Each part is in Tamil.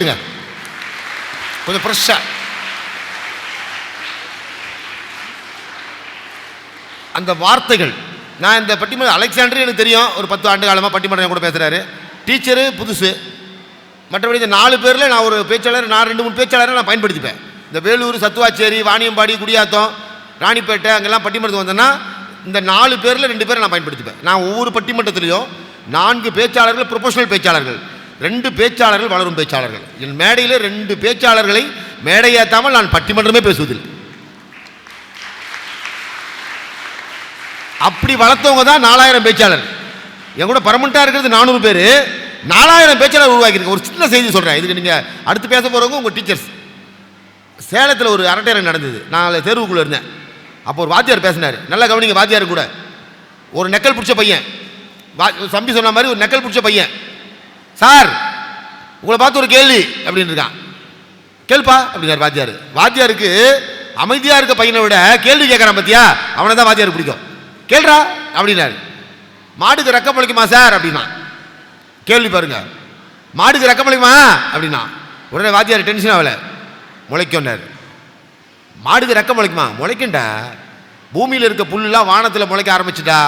கொஞ்சம் ஃப்ரெஷ்ஷா அந்த வார்த்தைகள். நான் இந்த பட்டிமன்ற அலெக்சாண்டர் எனக்கு தெரியும், ஒரு 10 ஆண்டு காலமாக பட்டிமன்றம் கூட பேசுகிறாரு. டீச்சரு புதுசு. மற்றபடி இந்த 4 பேரில் நான் ஒரு பேச்சாளர், நான் 2-3 பேச்சாளரை நான் பயன்படுத்திப்பேன். இந்த வேலூர், சத்துவாச்சேரி, வாணியம்பாடி, குடியாத்தம், ராணிப்பேட்டை அங்கெல்லாம் பட்டிமன்றத்துக்கு வந்தேன்னா இந்த 4 பேரில் 2 பேரை நான் பயன்படுத்திப்பேன். நான் ஒவ்வொரு பட்டிமன்றத்திலையும் 4 பேச்சாளர்கள் ப்ரொஃபஷனல் பேச்சாளர்கள், 2 பேச்சாளர்கள் வளரும் பேச்சாளர்கள். என் மேடையில் 2 பேச்சாளர்களை மேடையேற்றாமல் நான் பட்டிமன்றமே பேசுவதில்லை. அப்படி வளர்த்தவங்க தான் 4000 பேச்சாளர். என் கூட பர்மனெண்ட்டாக இருக்கிறது 400 பேர், 4000 பேச்சாளர் உருவாக்கியிருக்கேன். ஒரு சின்ன செய்தி சொல்கிறேன், இதுக்கு நீங்கள் அடுத்து பேச போகிறவங்க உங்கள் டீச்சர்ஸ். சேலத்தில் ஒரு அரட்டையரங்கம் நடந்தது, நான் தேர்வுக்குள்ளே இருந்தேன். அப்போ ஒரு வாத்தியார் பேசினார், நல்லா கவனிங்க. வாத்தியார் கூட ஒரு நெக்கல் பிடிச்ச பையன், தம்பி சொன்ன மாதிரி ஒரு நெக்கல் பிடிச்ச பையன், சார் உங்களை பார்த்து ஒரு கேள்வி அப்படின்னு இருக்கான். கேள்ப்பா அப்படின்னாரு வாத்தியார். வாத்தியாருக்கு அமைதியாக இருக்க பையனை விட கேள்வி கேட்குறான் பார்த்தியா, அவனை தான் வாத்தியாருக்கு பிடிக்கும். கேள்றா அப்படின்னாரு. மாடுக்கு ரக்கம் முளைக்குமா சார் அப்படின்னா. கேள்வி பாருங்க, மாடுக்கு ரக்கம் முளைக்குமா அப்படின்னா. உடனே வாத்தியார் டென்ஷன் ஆகலை, முளைக்கும்னாரு. மாடுக்கு ரக்கம் முளைக்குமா? முளைக்குண்டா. பூமியில் இருக்க புல்லாம் வானத்தில் முளைக்க ஆரம்பிச்சுட்டா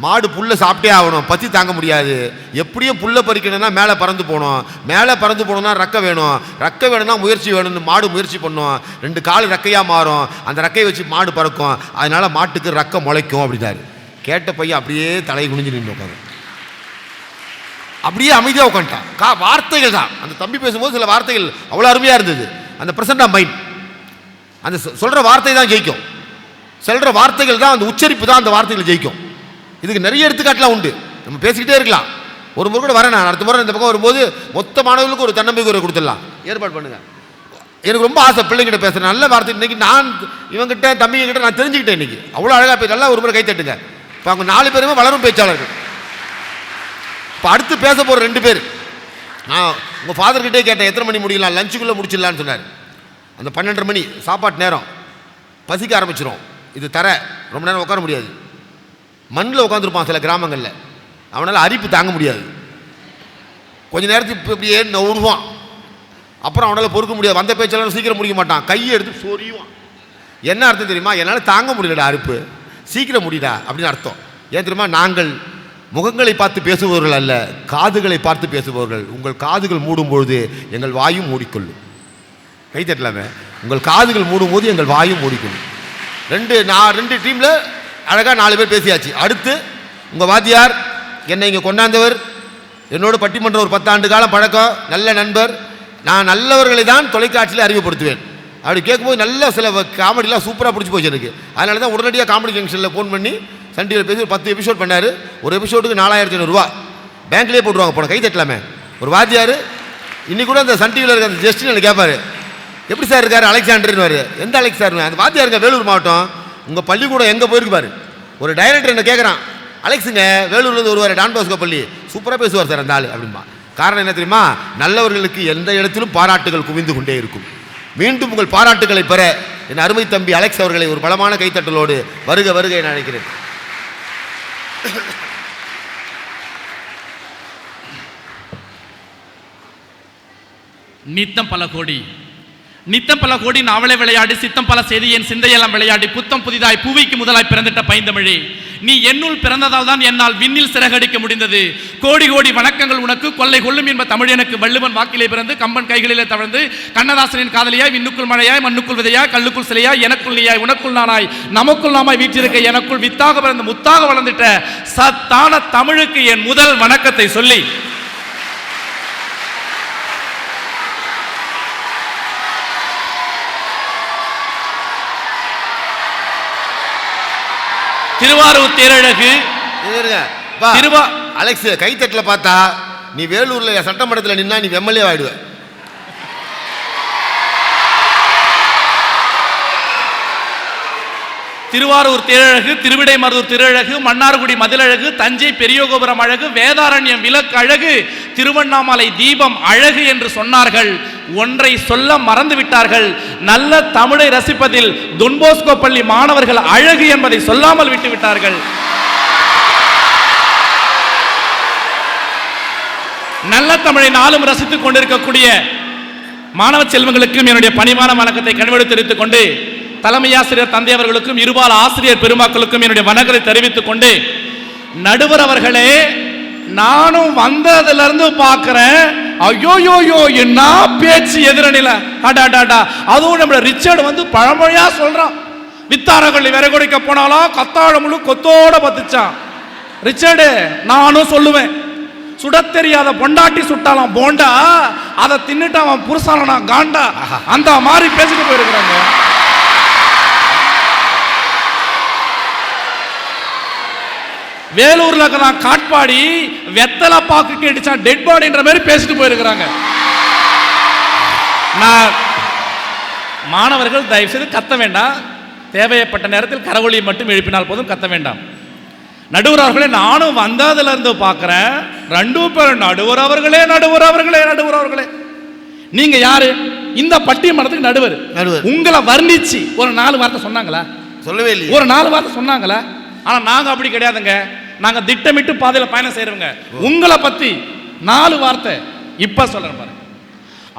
மாடு புல்லை சாப்பிட்டே ஆகணும், பற்றி தாங்க முடியாது. எப்படியும் புல்லை பறிக்கணும்னா மேலே பறந்து போகணும், மேலே பறந்து போகணும்னா ரக்க வேணும், ரக்க வேணும்னா முயற்சி வேணும்னு மாடு முயற்சி பண்ணும். 2 கால் ரக்கையாக மாறும், அந்த ரக்கையை வச்சு மாடு பறக்கும், அதனால மாட்டுக்கு ரக்க முளைக்கும் அப்படின்னாரு. கேட்ட பையன் அப்படியே தலை குனிஞ்சு நின்று உட்காந்து அப்படியே அமைதியாக உட்காந்துட்டான். வார்த்தைகள் தான் அந்த தம்பி பேசும்போது சில வார்த்தைகள் அவ்வளோ அருமையாக இருந்தது. அந்த ப்ரெசன்ட் ஆஃப் மைண்ட், அந்த சொல்கிற வார்த்தை தான் ஜெயிக்கும். சொல்கிற வார்த்தைகள் தான், அந்த உச்சரிப்பு தான் அந்த வார்த்தைகள் ஜெயிக்கும். இதுக்கு நிறைய எடுத்துக்காட்டெலாம் உண்டு, நம்ம பேசிக்கிட்டே இருக்கலாம். ஒரு முறை கூட வரேன், நான் அடுத்த முறை இந்த பக்கம் வரும்போது மொத்த மாணவர்களுக்கு ஒரு தன்னம்பிக்கை உரை கொடுத்துடலாம், ஏற்பாடு பண்ணுங்க. எனக்கு ரொம்ப ஆசை பிள்ளைங்கிட்ட பேசுகிறேன், நல்ல வார்த்தை. இன்றைக்கி நான் இவங்ககிட்ட தம்பிங்கிட்ட நான் தெரிஞ்சுக்கிட்டேன். இன்றைக்கி அவ்வளோ அழகாக பேச, நல்லா ஒரு முறை கை தட்டுங்க. இப்போ அவங்க 4 பேருமே வளரும் பேச்சாளர்கள். இப்போ அடுத்து பேச போகிற 2 பேர், நான் உங்கள் ஃபாதர்கிட்டே கேட்டேன் எத்தனை மணி முடியலாம், லஞ்சுக்குள்ளே முடிச்சிடலான்னு சொன்னார். அந்த 12:30 மணி சாப்பாட்டு நேரம், பசிக்க ஆரம்பிச்சிடும். இது தர ரொம்ப நேரம் உட்கார முடியாது, மண்ணில் உட்காந்துருப்பான் சில கிராமங்களில், அவனால் அரிப்பு தாங்க முடியாது. கொஞ்ச நேரத்துக்கு இப்படியே நவுடுவான், அப்புறம் அவனால் பொறுக்க முடியாது. வந்த பேச்சாளர் சீக்கிரம் முடிக்க மாட்டான், கையை எடுத்து சொரியுவான். என்ன அர்த்தம் தெரியுமா? என்னால் தாங்க முடியலடா அரிப்பு, சீக்கிரம் முடியடா அப்படின்னு அர்த்தம். ஏன் தெரியுமா? நாங்கள் முகங்களை பார்த்து பேசுபவர்கள் அல்ல, காதுகளை பார்த்து பேசுபவர்கள். உங்கள் காதுகள் மூடும்பொழுது எங்கள் வாயும் மூடிக்கொள்ளும். கை தட்டலாமே. உங்கள் காதுகள் மூடும்போது எங்கள் வாயும் மூடிக்கொள்ளும். 2 டீமில் அழகாக 4 பேர் பேசியாச்சு. அடுத்து உங்கள் வாத்தியார், என்னை இங்கே கொண்டாந்தவர், என்னோட பட்டிமன்றம் ஒரு 10 ஆண்டு காலம் பழக்கம், நல்ல நண்பர். நான் நல்லவர்களை தான் தொலைக்காட்சியில் அறிமுகப்படுத்துவேன். அப்படி கேட்கும்போது நல்ல சில காமெடிலாம் சூப்பராக பிடிச்சி போச்சு எனக்கு. அதனால தான் உடனடியாக காமெடி ஜங்ஷனில் ஃபோன் பண்ணி சன் டிவியில் பேசி 10 எபிசோட் பண்ணார். ஒரு எபிசோடுக்கு 4500 ரூபா பேங்க்லேயே போட்டுருவாங்க. போன கை தட்டலாமே. ஒரு வாத்தியார் இன்னைக்கு கூட அந்த சன் டிவியில் இருக்க அந்த ஜஸ்டின் கேட்பார், எப்படி சார் இருக்கார் அலெக்சாண்டர்னு. எந்த அலெக்சாண்டர்? அந்த வாத்தியார் இருக்க வேலூர் மாவட்டம். உங்கள் பள்ளிக்கூடம் எங்கே போயிருக்கு பாரு. ஒரு டைரக்டர் என்ன கேட்குறான், அலெக்ஸுங்க வேலூர்லேருந்து வருவார், டான் பாஸ்கோ பள்ளி, சூப்பராக பேசுவார் சார் அந்த ஆள் அப்படின்பா. காரணம் என்ன தெரியுமா? நல்லவர்களுக்கு எந்த இடத்திலும் பாராட்டுகள் குவிந்து கொண்டே இருக்கும். மீண்டும் உங்கள் பாராட்டுகளை பெற என் அருமை தம்பி அலெக்ஸ் அவர்களை ஒரு பலமான கைத்தட்டலோடு வருக வருக என அழைக்கிறேன். நித்தம் பல கோடி நாவலை விளையாடி சித்தம் பல செய்தி என் சிந்தையெல்லாம் விளையாடி புத்தம் புதிதாய் பூவிக்கு முதலாய் பிறந்திட்ட பைந்தமிழே, நீ என்னுள் பிறந்ததால் தான் என்னால் விண்ணில் சிறகடிக்க முடிந்தது. கோடி கோடி வணக்கங்கள் உனக்கு, கொள்ளை கொள்ளும் என்ப தமிழ் எனக்கு. வள்ளுவன் வாக்கிலே பிறந்து கம்பன் கைகளிலே தவழ்ந்து கண்ணதாசனின் காதலியாய் விண்ணுக்குள் மழையாய் மண்ணுக்குள் விதையாய் கல்லுக்குள் சிலையாய் எனக்குள் நீயாய் உனக்குள் நானாய் நமக்குள் நாமாய் வீற்றிருக்க எனக்குள் வித்தாக பிறந்து முத்தாக வளர்ந்துட்ட சத்தான தமிழுக்கு என் முதல் வணக்கத்தை சொல்லி திருவாரூர் தேரழகு அலெக்ஸ் கைத்தட்டில் பார்த்தா நீ வேலூர்ல சட்டமன்றத்தில் நின்னா நீ எம்எல்ஏ ஆயிடுவ. திருவாரூர் தேரழகு, திருவிடைமருதூர் திருஅழகு, மன்னார்குடி மதிலழகு, தஞ்சை பெரியகோபுரம் அழகு, வேதாரண்யம் விளக்கு அழகு, திருவண்ணாமலை தீபம் அழகு என்று சொன்னார்கள். ஒன்றை சொல்ல மறந்து விட்டார்கள். நல்ல தமிழை ரசிப்பதில் தொன்போஸ்கோ பள்ளி மாணவர்கள் அழகு என்பதை சொல்லாமல் விட்டு விட்டார்கள். நல்ல தமிழை நாளும் ரசித்துக் கொண்டிருக்கக்கூடிய மாணவ செல்வங்களுக்கும் என்னுடைய பணிவான வணக்கத்தை கனிவோடு தெரிவித்துக் கொண்டு, தலைமை ஆசிரியர் தந்தை அவர்களுக்கும் இருபால் ஆசிரியர் பெருமக்களுக்கும் என்னுடைய வணக்கத்தை தெரிவித்துக் கொண்டு, நடுவர் அவர்களே, நானும் வந்ததுல இருந்து பார்க்கிறேன், ஐயோயோயோ என்ன பேச்சு எதிரணில, அடாடாடா. அதுவும் நம்ம ரிச்சர்ட் வந்து பழமொழியா சொல்றான், வித்தாரகள்ளி விரை கொடுக்க போனாலும் கத்தாழ முழு கொத்தோட பத்துச்சான். ரிச்சர்டு, நானும் சொல்லுவேன், சுட தெரியாத பொண்டாட்டி சுட்டாலாம் போண்டா, அதை தின்னுட்டு அவன் புருஷானா காண்டா, அந்த மாதிரி பேசிட்டு போயிருக்கிறாங்க. வேலூர்ல நான் காட்பாடி வெத்தலை பாக்கு கேட்டுச்சான் டெட் பாடின்ற மாதிரி பேசிட்டு போயிருக்கிறாங்க. நான் மாணவர்கள் தயவு செய்து கத்த வேண்டாம், தேவைப்பட்ட நேரத்தில் கரவொலியை மட்டும் எழுப்பினால் போதும், கத்த வேண்டாம். நடுவர் அவர்களே, நானும் வந்ததுல இருந்து பார்க்கிறேன், ரெண்டு பேரும் நடுவர் அவர்களே, நடுவர் அவர்களே, நடுவர் அவர்களே. நீங்க யாரு? இந்த பட்டிமன்றத்துக்கு நடுவர். உங்களை வர்ணிச்சு ஒரு 4 வார்த்தை சொன்னாங்களா? சொல்லவே இல்லை. ஒரு 4 வார்த்தை சொன்னாங்களா? ஆனா நாங்க அப்படி கிடையாதுங்க, நாங்க திட்டமிட்டு பாதையில பயணம் செய்யறவங்க. உங்களை பத்தி 4 வார்த்தை இப்ப சொல்றேன் பாருங்க.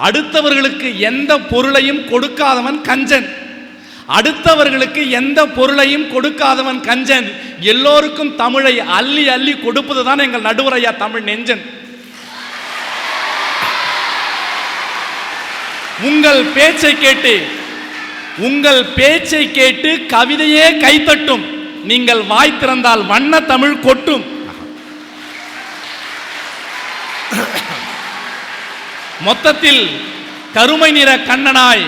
அடுத்தவர்களுக்கு எந்த பொருளையும் கொடுக்காதவன் கஞ்சன், அடுத்தவர்களுக்கு எந்த பொருளையும் கொடுக்காதவன் கஞ்சன், எல்லோருக்கும் தமிழை அள்ளி அள்ளி கொடுப்பதுதான் எங்கள் நடுவர் ஐயா தமிழ் நெஞ்சன். உங்கள் பேச்சை கேட்டு கவிதையே கைத்தட்டும், நீங்கள் வாய் திறந்தால் வண்ண தமிழ் கொட்டும். மொத்தத்தில் கருமை நிற கண்ணனாய்,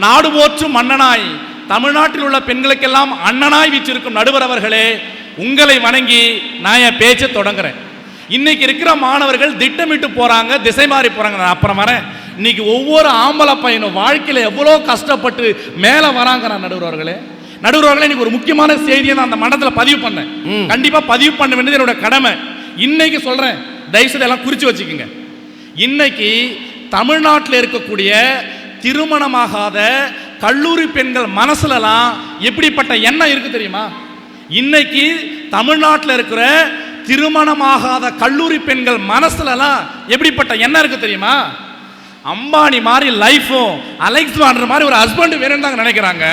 நாடு போற்றும் மன்னனாய், தமிழ்நாட்டில் உள்ள பெண்களுக்கெல்லாம் அண்ணனாய் வீற்றிருக்கும் நடுவர் அவர்களே, உங்களை வணங்கி நான் என் பேச்சை தொடங்குறேன். இன்னைக்கு இருக்கிற மாணவர்கள் திட்டமிட்டு போறாங்க, திசை மாறி போறாங்க. நான் அப்புறம் வரேன். இன்னைக்கு ஒவ்வொரு ஆம்பளை பையனும் வாழ்க்கையில எவ்வளோ கஷ்டப்பட்டு மேலே வராங்க. நான் நடுவர் அவர்களே, இன்னைக்கு ஒரு முக்கியமான செய்தியை நான் அந்த மண்டலத்தில் பதிவு பண்ணேன். கண்டிப்பா பதிவு பண்ண வேண்டியது என்னோட கடமை. இன்னைக்கு சொல்றேன், தயவுசெய்து எல்லாம் குறிச்சு வச்சுக்கோங்க. இன்னைக்கு தமிழ்நாட்டில் இருக்கக்கூடிய திருமணமாகாத கல்லூரி பெண்கள் மனசுலலாம் எப்படிப்பட்ட எண்ணம் இருக்கு தெரியுமா? இன்னைக்கு தமிழ்நாட்டில் இருக்கிற திருமணமாகாத கல்லூரி பெண்கள் மனசுலலாம் எப்படிப்பட்ட எண்ணம் இருக்கு தெரியுமா? அம்பானி மாதிரி லைஃபும் அலெக்ஸ் வாண்டர் மாதிரி ஒரு ஹஸ்பண்ட் வேணும்னு தாங்க நினைக்கிறாங்க.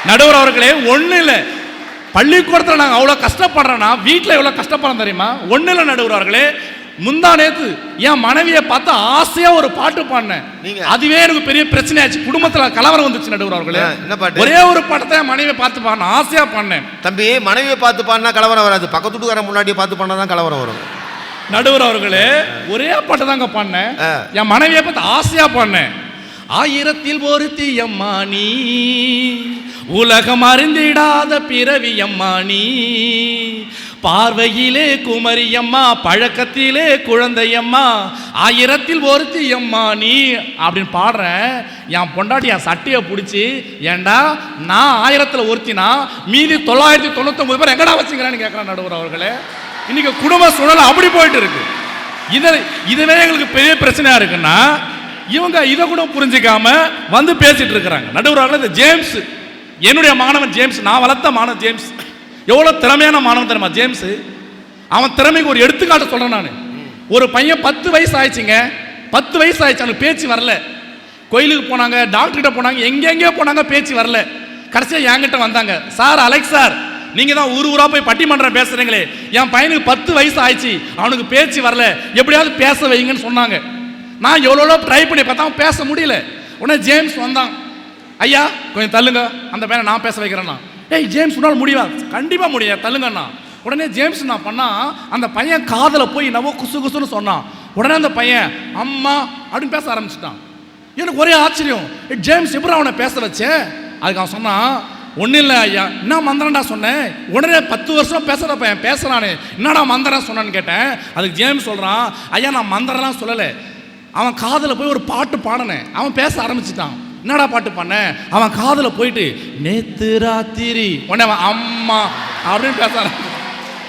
நடுவர் அவர்களே, ஒண்ணு இல்லை, பள்ளிக்கூடத்தில் நாங்கள் அவ்வளோ கஷ்டப்படுறோன்னா வீட்டில் எவ்வளோ கஷ்டப்படுறோம் தெரியுமா? ஒன்றும் இல்லை நடுவர் அவர்களே, முந்தா நேத்து என் மனைவியை பார்த்து ஆசையா ஒரு பாட்டு பாடினேன். அதுவே எனக்கு பெரிய பிரச்சனை ஆச்சு, குடும்பத்தில் கலவரம் வந்துச்சு. நடுவர் அவர்களே, ஒரே ஒரு பாட்டத்தை என் மனைவியை பார்த்து பாடினேன், ஆசையா பாடினேன். தம்பி, மனைவியை பார்த்து பாடினா கலவரம் வராது, பக்கத்து வீட்டுக்காரன் முன்னாடியே பார்த்து பாடினா தான் கலவரம் வரும். நடுவர் அவர்களே, ஒரே பாட்டை தாங்க பாடினேன், என் மனைவியை பார்த்து ஆசையா பாடினேன். 1000ல் ஒருத்தி அம்மா நீ, உலகம் அறிந்திடாத பிறவி அம்மா நீ, பார்வையிலே குமரியம்மா, பழக்கத்திலே குழந்தையம்மா, 1000ல் ஒருத்தி அம்மா நீ அப்படின்னு பாடுறேன். என் பொண்டாட்டி என் சட்டையை பிடிச்சி, ஏண்டா நான் 1000ல் ஒருத்தினா மீதி 999 பேர் எங்கடா வச்சுக்கிறான்னு கேட்குறான். நடுவர் அவர்களே, இன்னைக்கு குடும்ப சூழல் அப்படி போயிட்டு இருக்கு. இதுவே எங்களுக்கு பெரிய பிரச்சனையா இருக்குன்னா இவங்க இதை கூட புரிஞ்சிக்காம வந்து பேசிட்டு இருக்கிறாங்க. நடுவர் அவர்களே, இந்த ஜேம்ஸ் என்னுடைய மாணவன் ஜேம்ஸ், நான் வளர்த்த மாணவன் ஜேம்ஸ், எவ்வளோ திறமையான மாணவன் தெரியுமா ஜேம்ஸ்? அவன் திறமைக்கு ஒரு எடுத்துக்காட்டு சொல்றேன் நான். ஒரு பையன் 10 வயசு ஆயிடுச்சுங்க, 10 வயசு ஆயிடுச்சு, அவனுக்கு பேச்சு வரல. கோயிலுக்கு போனாங்க, டாக்டர்கிட்ட போனாங்க, எங்கெங்கேயோ போனாங்க, பேச்சு வரல. கடைசியாக என்கிட்ட வந்தாங்க, சார் அலெக்ஸ் சார், நீங்க தான் ஊரா போய் பட்டிமன்றம் பேசுறீங்களே, என் பையனுக்கு 10 வயசு ஆயிடுச்சு, அவனுக்கு பேச்சு வரல, எப்படியாவது பேச வைங்கன்னு சொன்னாங்க. நான் எவ்வளோ ட்ரை பண்ணி பார்த்தா பேச முடியல. உடனே ஜேம்ஸ் வந்தான், ஐயா கொஞ்சம் தள்ளுங்க, அந்த பையனை நான் பேச வைக்கிறேன்னா. ஏய் ஜேம்ஸ், உன்னால் முடியா? கண்டிப்பாக முடியாது, தள்ளுங்கண்ணா. உடனே ஜேம்ஸ் நான் பண்ணா, அந்த பையன் காதில் போய் என்னவோ குசு குசுன்னு சொன்னான். உடனே அந்த பையன் அம்மா அப்படின்னு பேச ஆரம்பிச்சிட்டான். எனக்கு ஒரே ஆச்சரியம், ஜேம்ஸ் எப்படி அவனை பேச வச்சேன்? அதுக்கு அவன் சொன்னான், ஒன்றும் இல்லை ஐயா, என்ன மந்திரம்டா சொன்னேன். உடனே 10 வருஷம் பேசுகிற பையன் பேசுகிறானே, என்னடா மந்திரம் சொன்னான்னு கேட்டேன். அதுக்கு ஜேம்ஸ் சொல்கிறான், ஐயா நான் மந்திரம்லாம் சொல்லலை, அவன் காதில் போய் ஒரு பாட்டு பாடினேன், அவன் பேச ஆரம்பிச்சிட்டான். என்னடா பாட்டு பண்ண? அவன் காதில் போயிட்டு நேத்து ராத்திரி, உடனே அவன் அம்மா அப்படின்னு பேச ஆரம்பிச்சான்.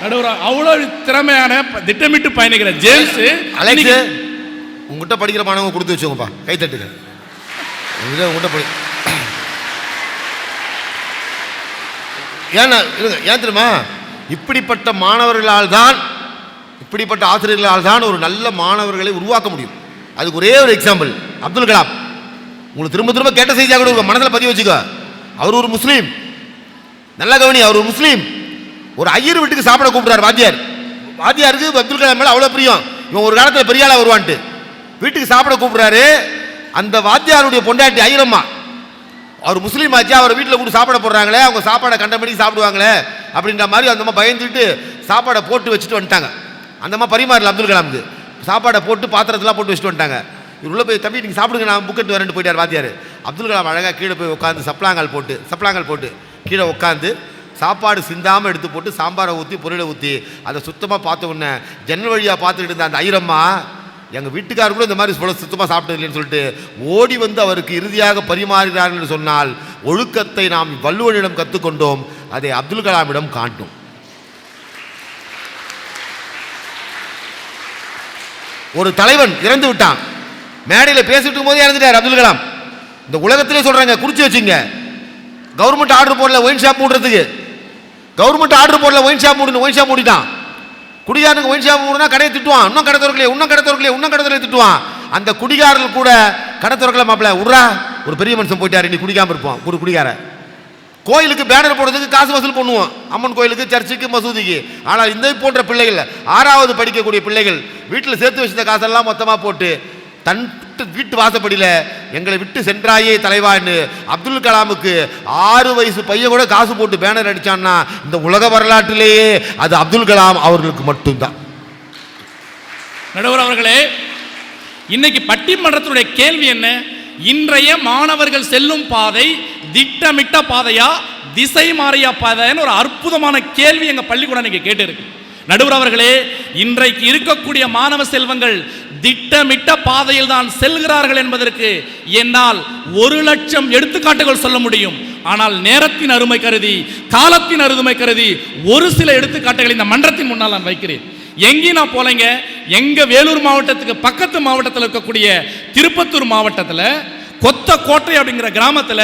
நடுவர், அவ்வளோ திறமையான திட்டமிட்டு பயணிக்கிற ஜேம்ஸ். அலெக்ஸ், உங்ககிட்ட படிக்கிற மாணவங்க கொடுத்து வச்சுங்கப்பா, கை தட்டுங்க. உங்ககிட்ட படி, ஏன்னா ஏன் தெரியுமா? இப்படிப்பட்ட மாணவர்களால் தான் இப்படிப்பட்ட ஆசிரியர்களால் தான் ஒரு நல்ல மாணவர்களை உருவாக்க முடியும். அதுக்கு ஒரே ஒரு எக்ஸாம்பிள் அப்துல் கலாம். உங்களுக்கு திரும்ப திரும்ப கேட்ட செய்தியாக கூட மனதில் பதிவு வச்சுக்க. அவர் ஒரு முஸ்லீம், நல்லா கவனி, அவர் ஒரு முஸ்லீம். ஒரு ஐயர் வீட்டுக்கு சாப்பிட கூப்பிடுறாரு வாத்தியார். வாத்தியாருக்கு அப்துல் கலாம் மேலே அவ்வளோ பிரியம், இவன் ஒரு காலத்தில் பெரிய ஆளாக வருவான்ட்டு வீட்டுக்கு சாப்பிட கூப்பிடுறாரு. அந்த வாத்தியாருடைய பொண்டாட்டி ஐயரம்மா, அவர் முஸ்லீம் ஆச்சு, அவர் வீட்டில் கூட சாப்பாடை போடுறாங்களே, அவங்க சாப்பாடை கண்டபடிக்கு சாப்பிடுவாங்களே அப்படின்ற மாதிரி அந்த மாதிரி பயந்துட்டு சாப்பாடை போட்டு வச்சுட்டு வந்துட்டாங்க. அந்த மாதிரி பரிமாறல அப்துல் கலாமுக்கு, சாப்பாடை போட்டு பாத்திரத்தெல்லாம் போட்டு வச்சுட்டு வந்துட்டாங்க. இவர் உள்ள போய் தம்பி நீங்கள் சாப்பிடுங்க, நான் புக்கெட்டு வரேன்ட்டு போயிட்டார் வாத்தியார். அப்துல் கலாம் அழகாக கீழே போய் உட்காந்து சப்ளாங்கால் போட்டு கீழே உட்காந்து சாப்பாடு சிந்தாமல் எடுத்து போட்டு சாம்பாரை ஊற்றி பொருளை ஊற்றி அதை சுத்தமாக பார்த்த உடனே ஜன்னல் வழியாக பார்த்துக்கிட்டு இருந்த அந்த ஐயரம்மா, எங்கள் வீட்டுக்காரர் கூட இந்த மாதிரி சுத்தமாக சாப்பிட்டது இல்லைன்னு சொல்லிட்டு ஓடி வந்து அவருக்கு இறுதியாக பரிமாறுகிறார்கள் என்று சொன்னால் ஒழுக்கத்தை நாம் வள்ளுவனிடம் கற்றுக்கொண்டோம், அதை அப்துல் கலாமிடம் காட்டும். ஒரு தலைவன் இறந்து விட்டான், மேடையில் பேசிட்டு இருக்கும்போதே இறந்துட்டார் அப்துல் கலாம். இந்த உலகத்திலே சொல்றாங்க, குறிச்சு வச்சுங்க, கவர்மெண்ட் ஆர்டர் போடல ஒயின் ஷாப் மூடுறதுக்கு, கவர்மெண்ட் ஆர்டர் போடல ஒயின் ஷாப் மூடணும், ஒயின் ஷாப் மூடிட்டான். குடிகாரனுக்கு ஒயின் ஷாப் மூடுனா கடையை திட்டுவான், இன்னும் கடை திறக்கலையே திட்டுவான். அந்த குடிகாரர்கள் கூட கடை திறக்கல மாப்பிள்ள விட்றா, ஒரு பெரிய மனுஷன் போயிட்டாரு, நீ குடிக்காம இருப்பான். ஒரு குடிகாரன் கோயிலுக்கு பேனர் போடுறதுக்கு காசு வசூல் பண்ணுவோம், அம்மன் கோயிலுக்கு, சர்ச்சுக்கு, மசூதிக்கு. ஆனால் இந்த போன்ற பிள்ளைகள், 6வது படிக்கக்கூடிய பிள்ளைகள் வீட்டில் சேர்த்து வச்சிருந்த காசெல்லாம் மொத்தமாக போட்டு தன் வீட்டு வாசப்படியில் எங்களை விட்டு சென்றாயே தலைவான்னு அப்துல் கலாமுக்கு 6 வயசு பையன் கூட காசு போட்டு பேனர் அடிச்சான்னா இந்த உலக வரலாற்றிலேயே அது அப்துல் கலாம் அவர்களுக்கு மட்டும்தான். நடுவர் அவர்களே, இன்னைக்கு பட்டிமன்றத்தினுடைய கேள்வி என்ன? இன்றைய மாணவர்கள் செல்லும் பாதை திட்டமிட்ட பாதையா, திசை மாறிய பாதைன்னு ஒரு அற்புதமான கேள்வி எங்க பள்ளிக்கூடம் நீங்க கேட்டு இருக்கு. நடுவர் அவர்களே, இன்றைக்கு இருக்கக்கூடிய மாணவ செல்வங்கள் திட்டமிட்ட பாதையில் தான் செல்கிறார்கள் என்பதற்கு என்னால் 1,00,000 எடுத்துக்காட்டுகள் சொல்ல முடியும். ஆனால் நேரத்தின் அருமை கருதி, காலத்தின் அருமை கருதி ஒரு சில எடுத்துக்காட்டுகளை இந்த மன்றத்தின் முன்னால் நான் வைக்கிறேன். எங்கேயும் நான் போலங்க, எங்க வேலூர் மாவட்டத்துக்கு பக்கத்து மாவட்டத்தில் இருக்கக்கூடிய திருப்பத்தூர் மாவட்டத்தில் கொத்தக்கோட்டை அப்படிங்கிற கிராமத்தில்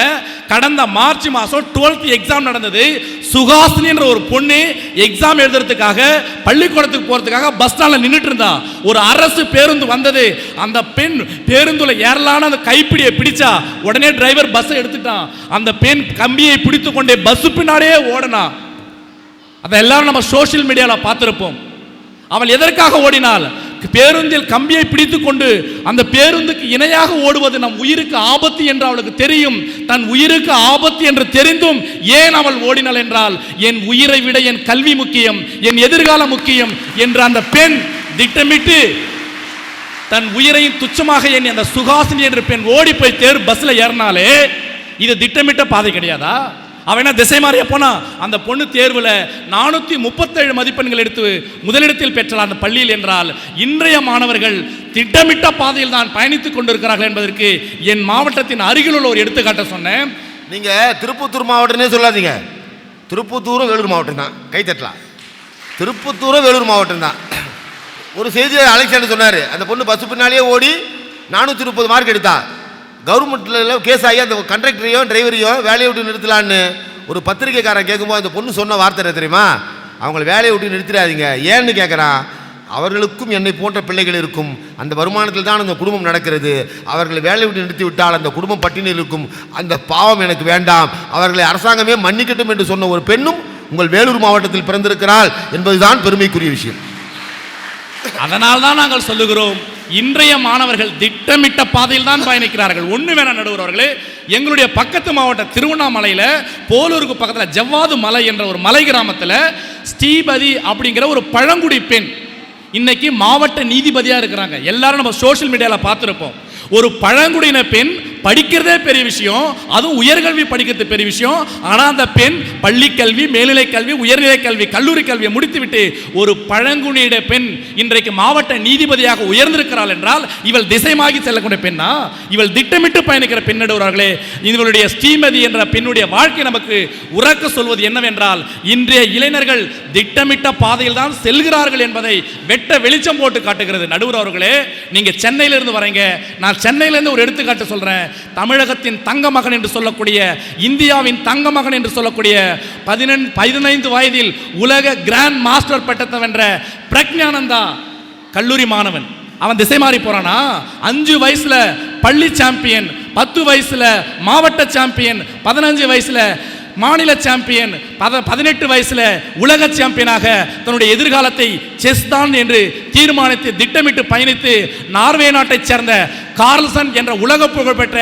கடந்த மார்ச் மாதம் 12th எக்ஸாம் நடந்தது. சுகாசினி என்ற ஒரு பொண்ணு எக்ஸாம் எழுதுறதுக்காக பள்ளிக்கூடத்துக்கு போறதுக்காக பஸ் ஸ்டாண்ட்ல நின்றுட்டு இருந்தா. ஒரு அரசு பேருந்து வந்தது, அந்த பெண் பேருந்துல ஏறலான அந்த கைப்பிடியை பிடிச்சா, உடனே டிரைவர் பஸ்ஸை எடுத்துட்டான். அந்த பெண் கம்பியை பிடித்து கொண்டே பஸ் பின்னாடியே ஓடினா. அதை எல்லாரும் நம்ம சோசியல் மீடியால பார்த்திருப்போம். அவள் எதற்காக ஓடினாள்? பேருந்தில் கம்பியை பிடித்துக் கொண்டு அந்த பேருந்துக்கு இணையாக ஓடுவது நம் உயிருக்கு ஆபத்து என்று அவளுக்கு தெரியும். தன் உயிருக்கு ஆபத்து என்று தெரிந்தும் ஏன் அவள் ஓடினாள் என்றால், என் உயிரை விட என் கல்வி முக்கியம், என் எதிர்காலம் முக்கியம் என்று அந்த பெண் திட்டமிட்டு தன் உயிரையும் துச்சமாக எண்ணி அந்த சுகாசினி என்ற பெண் ஓடி போய் பஸ்ல ஏறினாலே இது திட்டமிட்ட பாதை கிடையாதா? அவன் என்ன திசை மாறிய போனா? அந்த பொண்ணு தேர்வுல 437 மதிப்பெண்கள் எடுத்து முதலிடத்தில் பெற்றால் அந்த பள்ளியில் என்றால், இன்றைய மாணவர்கள் திட்டமிட்ட பாதையில் தான் பயணித்துக் கொண்டிருக்கிறார்கள் என்பதற்கு என் மாவட்டத்தின் அருகில் உள்ள ஒரு எடுத்துக்காட்ட சொன்னேன். நீங்க திருப்பத்தூர் மாவட்டம்னே சொல்லாதீங்க, திருப்பத்தூரும் வேலூர் மாவட்டம் தான், கை தட்டலாம். திருப்பத்தூரும் வேலூர் மாவட்டம் தான். ஒரு செய்தியை அலெக்சாண்டர் சொன்னார், அந்த பொண்ணு பஸ் பின்னாலேயே ஓடி 430 மார்க் எடுத்தா. கவர்மெண்ட்டில் கேஸ் ஆகி அந்த கண்டக்டரையும் டிரைவரையும் வேலையை விட்டு நிறுத்தலான்னு ஒரு பத்திரிகைக்காரன் கேட்கும்போது அந்த பொண்ணு சொன்ன வார்த்தை தெரியுமா? அவங்கள வேலையை விட்டு நிறுத்திடாதீங்க. ஏன்னு கேட்குறான், அவர்களுக்கும் என்னை போன்ற பிள்ளைகள் இருக்கும், அந்த வருமானத்தில் தான் அந்த குடும்பம் நடக்கிறது, அவர்களை வேலையை விட்டு நிறுத்தி விட்டால் அந்த குடும்பம் பட்டினி இருக்கும், அந்த பாவம் எனக்கு வேண்டாம், அவர்களை அரசாங்கமே மன்னிக்கட்டும் என்று சொன்ன ஒரு பெண்ணும் உங்கள் வேலூர் மாவட்டத்தில் பிறந்திருக்கிறாள் என்பதுதான் பெருமைக்குரிய விஷயம். அதனால் தான் நாங்கள் சொல்லுகிறோம், இன்றைய மாணவர்கள் திட்டமிட்ட பாதையில் தான் பயணிக்கிறார்கள். ஒண்ணு வேணா நடுவர் அவர்களே, எங்களுடைய பக்கத்து மாவட்ட திருவண்ணாமலையில போலூருக்கு பக்கத்தில் ஜவ்வாது மலை என்ற ஒரு மலை கிராமத்தில் ஸ்ரீபதி அப்படிங்கிற ஒரு பழங்குடி பெண் இன்னைக்கு மாவட்ட நீதிபதியா இருக்கிறாங்க. எல்லாரும் நம்ம சோசியல் மீடியால பார்த்திருப்போம். ஒரு பழங்குடியின பெண் படிக்கிறதே பெரிய விஷயம், அதுவும் உயர்கல்வி படிக்கிறது பெரிய விஷயம். ஆனால் அந்த பெண் பள்ளி கல்வி, மேல்நிலை கல்வி, உயர்நிலை கல்வி, கல்லூரி கல்வியை முடித்துவிட்டு ஒரு பழங்குடியின பெண் இன்றைக்கு மாவட்ட நீதிபதியாக உயர்ந்திருக்கிறாள் என்றால் இவள் திசைமாகி செல்லக்கூடிய பெண்ணா? இவள் திட்டமிட்டு பயணிக்கிற பெண்ணடுவார்களே. இவளுடைய ஸ்ரீமதி என்ற பெண்ணுடைய வாழ்க்கை நமக்கு உறக்க சொல்வது என்னவென்றால், இன்றைய இளைஞர்கள் திட்டமிட்ட பாதையில் தான் செல்கிறார்கள் என்பதை வெட்ட வெளிச்சம் போட்டு காட்டுகிறது. நடுவர் அவர்களே, நீங்க சென்னையிலிருந்து வரீங்க, நான் சென்னையிலிருந்து ஒரு எடுத்துக்காட்டு சொல்றேன். தமிழகத்தின் தங்க மகன் என்று சொல்லக்கூடிய, இந்தியாவின் தங்க மகன் என்று சொல்லக்கூடிய 15 வயதில் உலக கிராண்ட் மாஸ்டர் பட்டத்தை வென்ற பிரக்ஞானந்தா கல்லூரி மாணவன். அவன் திசை மாறி போறானா? 5 வயசுல பள்ளி சாம்பியன், 10 வயசுல மாவட்ட சாம்பியன், 15 வயசுல மாநில சாம்பியன், 18 வயசுல உலக சாம்பியனாக தன்னுடைய எதிர்காலத்தை செஸ் தான் என்று தீர்மானித்து திட்டமிட்டு பயணித்து நார்வே நாட்டைச் சேர்ந்த கார்ல்சன் என்ற உலக புகழ்பெற்ற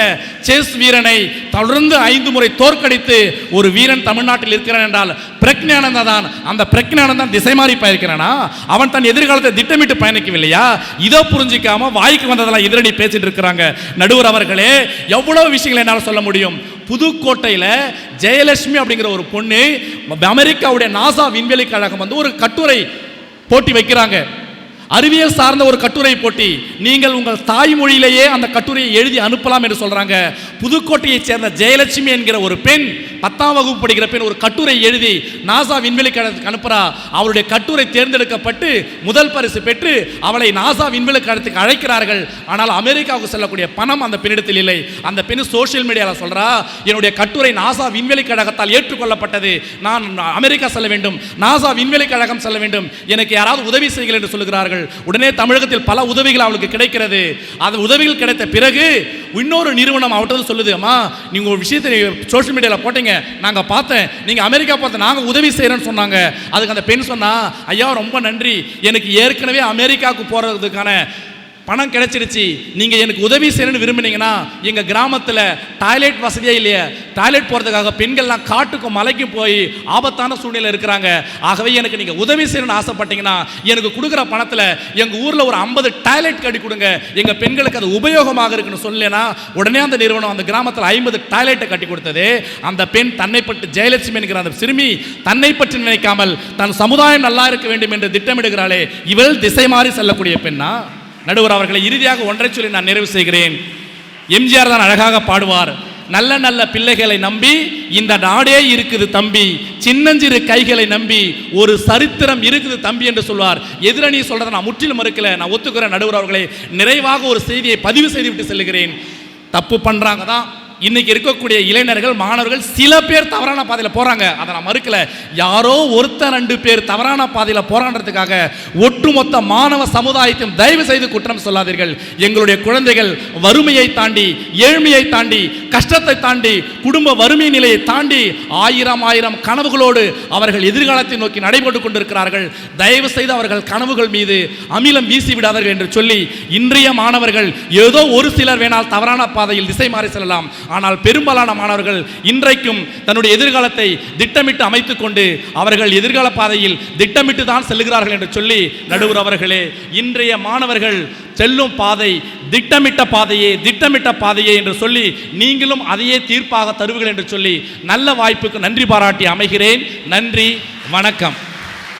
செஸ் வீரனை தொடர்ந்து 5 முறை தோற்கடித்து ஒரு வீரன் தமிழ்நாட்டில் இருக்கிறான் என்றால் பிரக்ஞானந்தா தான். அந்த பிரக்ஞானந்தா திசை மாறி பயணிக்கிறானா? அவன் தன் எதிர்காலத்தை திட்டமிட்டு பயணிக்கவில்லையா? இதோ புரிஞ்சிக்காம வாய்க்கு வந்ததெல்லாம் எதிரணி பேசிட்டு இருக்கிறாங்க. நடுவர் அவர்களே, எவ்வளவு விஷயங்களை என்னால் சொல்ல முடியும். புதுக்கோட்டையில் ஜெயலட்சுமி அப்படிங்கிற ஒரு பொண்ணு அமெரிக்காவுடைய நாசா விண்வெளி கழகம் வந்து ஒரு கட்டுரை போட்டி வைக்கிறாங்க. அறிவியல் சார்ந்த ஒரு கட்டுரை போட்டி. நீங்கள் உங்கள் தாய்மொழியிலேயே அந்த கட்டுரையை எழுதி அனுப்பலாம் என்று சொல்றாங்க. புதுக்கோட்டையைச் சேர்ந்த ஜெயலட்சுமி என்கிற ஒரு பெண், 10ஆம் வகுப்பு படிக்கிற பெண், ஒரு கட்டுரை எழுதி நாசா விண்வெளி கழகத்துக்கு அனுப்புறா. அவருடைய கட்டுரை தேர்ந்தெடுக்கப்பட்டு முதல் பரிசு பெற்று அவளை நாசா விண்வெளி கழகத்துக்கு அழைக்கிறார்கள். ஆனால் அமெரிக்காவுக்கு செல்லக்கூடிய பணம் அந்த பெண்ணிடத்தில் இல்லை. அந்த பெண் சோசியல் மீடியாவில் சொல்றா, என்னுடைய கட்டுரை நாசா விண்வெளி கழகத்தால் ஏற்றுக்கொள்ளப்பட்டது, நான் அமெரிக்கா செல்ல வேண்டும், நாசா விண்வெளி கழகம் செல்ல வேண்டும், எனக்கு யாராவது உதவி செய்யுங்கள் என்று சொல்லுகிறார்கள். உடனே தமிழகத்தில் பல உதவிகள் அவளுக்கு கிடைக்கிறது. அந்த உதவிகள் கிடைத்த பிறகு இன்னொரு நிறுவனம் அவர்கிட்ட சொல்லுது, அம்மா நீங்க ஒரு விஷயத்தை சோஷியல் மீடியாவில் போட்டீங்க, நாங்க பார்த்தேன், நீங்க அமெரிக்கா பார்த்து நாங்க உதவி செய்யறோம்னு சொன்னாங்க. அதுக்கு அந்த பெண் சொன்னா, ஐயா ரொம்ப நன்றி, எனக்கு ஏற்கனவே அமெரிக்காவுக்கு போறதுக்கான பணம் கிடைச்சிருச்சு, நீங்க எனக்கு உதவி செய்யணும்னு விரும்பினீங்கன்னா எங்க கிராமத்தில் டாய்லெட் வசதியே இல்லையே, டாய்லெட் போறதுக்காக பெண்கள்லாம் காட்டுக்கும் மலைக்கும் போய் ஆபத்தான சூழ்நிலை இருக்கிறாங்க, ஆகவே எனக்கு நீங்க உதவி செய்யணும்னு ஆசைப்பட்டீங்கன்னா எனக்கு கொடுக்குற பணத்தில் எங்க ஊர்ல ஒரு 50 டாய்லெட் கட்டி கொடுங்க, எங்க பெண்களுக்கு அது உபயோகமாக இருக்குன்னு சொல்லலைன்னா உடனே அந்த நிறுவனம் அந்த கிராமத்தில் 50 டாய்லெட்டை கட்டி கொடுத்தது. அந்த பெண் தன்னை பற்றி, ஜெயலட்சுமி என்கிற அந்த சிறுமி தன்னை பற்றி நினைக்காமல் தன் சமுதாயம் நல்லா இருக்க வேண்டும் என்று திட்டமிடுகிறாளே, இவள் திசை மாறி செல்லக்கூடிய பெண்ணா? நடுவர் அவர்களை, இறுதியாக ஒன்றை சொல்லி நான் நிறைவு செய்கிறேன். எம்ஜிஆர் தான் அழகாக பாடுவார், நல்ல நல்ல பிள்ளைகளை நம்பி இந்த நாடே இருக்குது தம்பி, சின்னஞ்சிறு கைகளை நம்பி ஒரு சரித்திரம் இருக்குது தம்பி என்று சொல்வார். எதிரணி சொல்றதை நான் முற்றிலும் மறுக்கல, நான் ஒத்துக்கிறேன். நடுவர் அவர்களை, நிறைவாக ஒரு செய்தியை பதிவு செய்துவிட்டு செல்கிறேன். தப்பு பண்றாங்க தான் இன்னைக்கு இருக்கக்கூடிய இளைஞர்கள், மாணவர்கள், சில பேர் தவறான பாதையில் போறாங்க, அதை நான் மறுக்கல. யாரோ ஒருத்தர் 2 பேர் தவறான பாதையில் போராடுறதுக்காக ஒட்டுமொத்த மாணவ சமுதாயத்தையும் தயவு செய்து குற்றம் சொல்லாதீர்கள். எங்களுடைய குழந்தைகள் வறுமையை தாண்டி, ஏழ்மையை தாண்டி, கஷ்டத்தை தாண்டி, குடும்ப வறுமை நிலையை தாண்டி ஆயிரம் கனவுகளோடு அவர்கள் எதிர்காலத்தை நோக்கி நடைபெற்று கொண்டிருக்கிறார்கள். தயவு செய்து அவர்கள் கனவுகள் மீது அமிலம் வீசி விடாதீர்கள் என்று சொல்லி, இன்றைய மாணவர்கள் ஏதோ ஒரு சிலர் வேணால் தவறான பாதையில் திசை மாறி செல்லலாம், ஆனால் பெரும்பாலான மாணவர்கள் இன்றைக்கும் தன்னுடைய எதிர்காலத்தை திட்டமிட்டு அமைத்துக் கொண்டு அவர்கள் எதிர்கால பாதையில் திட்டமிட்டு தான் செல்கிறார்கள் என்று சொல்லி, நடுவர் அவர்களே, இன்றைய மாணவர்கள் செல்லும் பாதை திட்டமிட்ட பாதையே என்று சொல்லி நீங்களும் அதையே தீர்ப்பாக தருவீர்கள் என்று சொல்லி நல்ல வாய்ப்புக்கு நன்றி பாராட்டி அமைகிறேன். நன்றி, வணக்கம்.